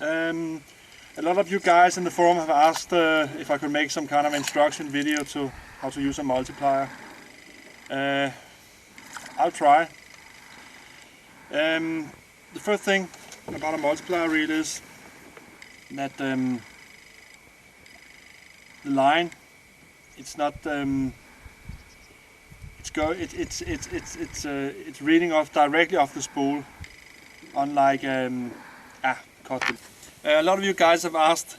A lot of you guys in the forum have asked if I could make some kind of instruction video to how to use a multiplier. I'll try. The first thing about a multiplier reel is that the line, it's not it's reading off directly off the spool, unlike a lot of you guys have asked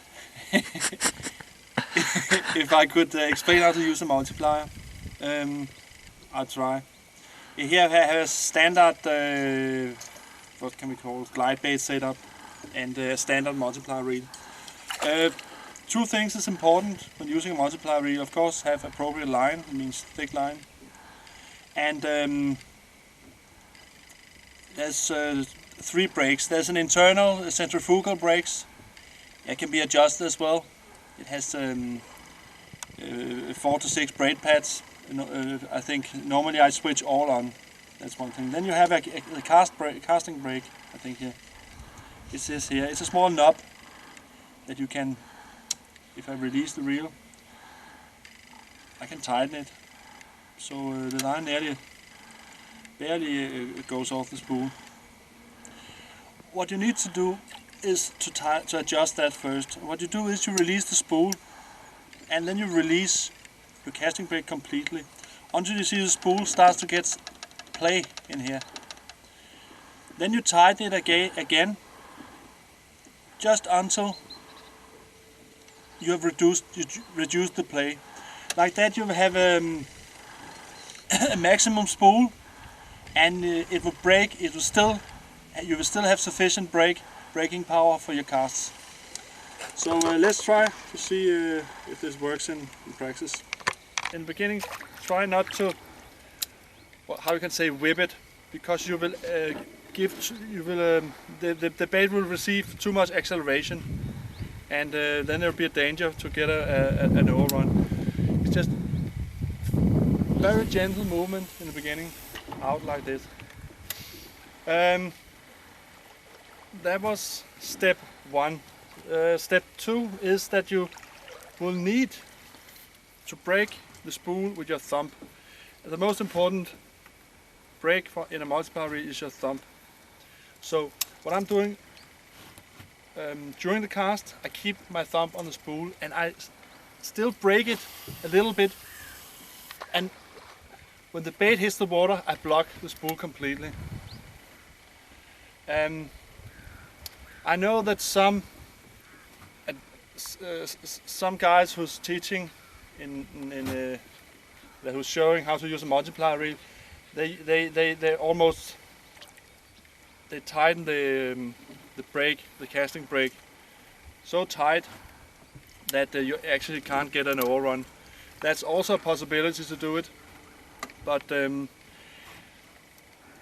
if I could explain how to use a multiplier. I'll try. Here I have a standard, what can we call it, glide bait setup and a standard multiplier reel. Two things is important when using a multiplier reel. Of course, have appropriate line, it means thick line. And there's 3 brakes. There's an internal centrifugal brakes. It can be adjusted as well. It has 4 to 6 brake pads. I think normally I switch all on. That's one thing. Then you have a casting brake. I think here. It says here. It's a small knob that you can, if I release the reel, I can tighten it. So the line barely goes off the spool. What you need to do is to adjust that first. What you do is you release the spool, and then you release your casting brake completely until you see the spool starts to get play in here. Then you tighten it again, just until you have reduced the play. Like that, you have a maximum spool, and it will break. You will still have sufficient braking power for your casts. So let's try to see if this works in practice. In the beginning, try not to, how you can say, whip it, because you will the bait will receive too much acceleration, and then there will be a danger to get an overrun. It's just very gentle movement in the beginning, out like this. That was step 1. Step 2 is that you will need to break the spool with your thumb. The most important break in a multiplier reel is your thumb. So what I'm doing during the cast, I keep my thumb on the spool and I still break it a little bit, and when the bait hits the water, I block the spool completely. I know that some guys who's teaching who's showing how to use a multiplier reel, they tighten the brake, the casting brake, so tight that you actually can't get an overrun. That's also a possibility to do it, but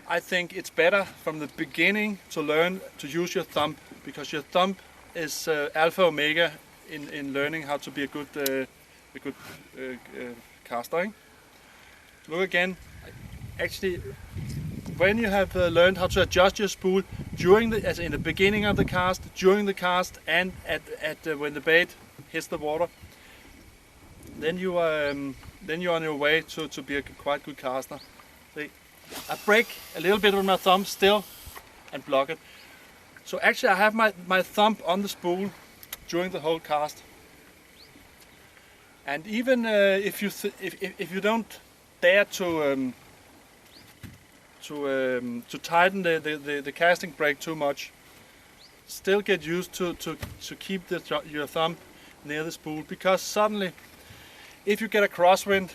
I think it's better from the beginning to learn to use your thumb, because your thumb is alpha omega in learning how to be a good caster. Look again. Actually, when you have learned how to adjust your spool as in the beginning of the cast, during the cast, and when the bait hits the water, then you're on your way to be a quite good caster. See, I break a little bit with my thumb still and block it. So actually I have my thumb on the spool during the whole cast. And even if you don't dare to tighten the casting brake too much, still get used to keep your thumb near the spool, because suddenly if you get a crosswind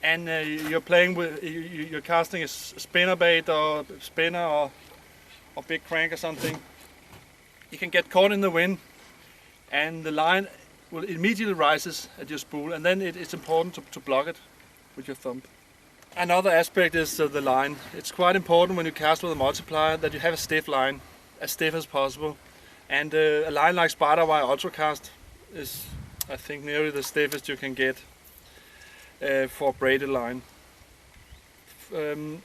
and you're casting a spinner bait or spinner or big crank or something, you can get caught in the wind and the line will immediately rises at your spool, and then it's important to block it with your thumb. Another aspect is the line. It's quite important when you cast with a multiplier that you have a stiff line, as stiff as possible. And a line like Spider Wire Ultracast is, I think, nearly the stiffest you can get for a braided line. The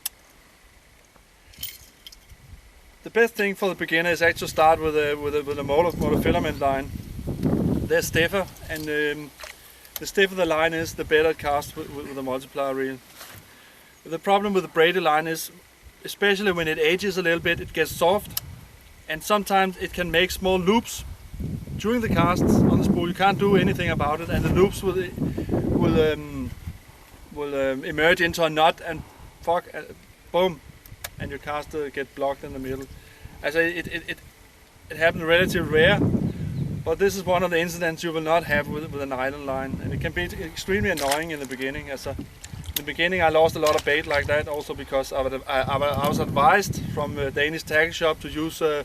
the best thing for the beginner is actually to start with a monofilament line. They're stiffer, and the stiffer the line is, the better it casts with a multiplier reel. The problem with the braided line is, especially when it ages a little bit, it gets soft, and sometimes it can make small loops during the casts on the spool. You can't do anything about it, and the loops will emerge into a knot, and boom, and your cast get blocked in the middle. As it happens relatively rare, but this is one of the incidents you will not have with a nylon line, and it can be extremely annoying in the beginning. In the beginning I lost a lot of bait like that, also because I was advised from a Danish tackle shop to use so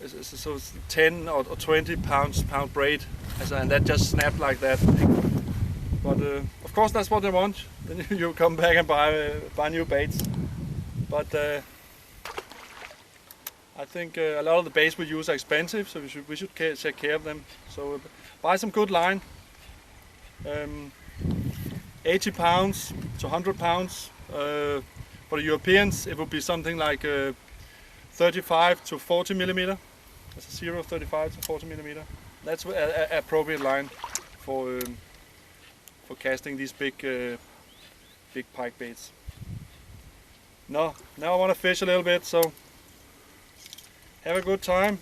it's 10 or 20 pound braid, and that just snapped like that. But of course that's what they want. Then you come back and buy new baits. But I think a lot of the baits we use are expensive, so we should take care of them. So buy some good line. 80 pounds to 100 pounds. For the Europeans it would be something like 35 to 40 millimeter. That's a 0.35 to 40 millimeter. That's an appropriate line for casting these big pike baits. Now I want to fish a little bit, so have a good time.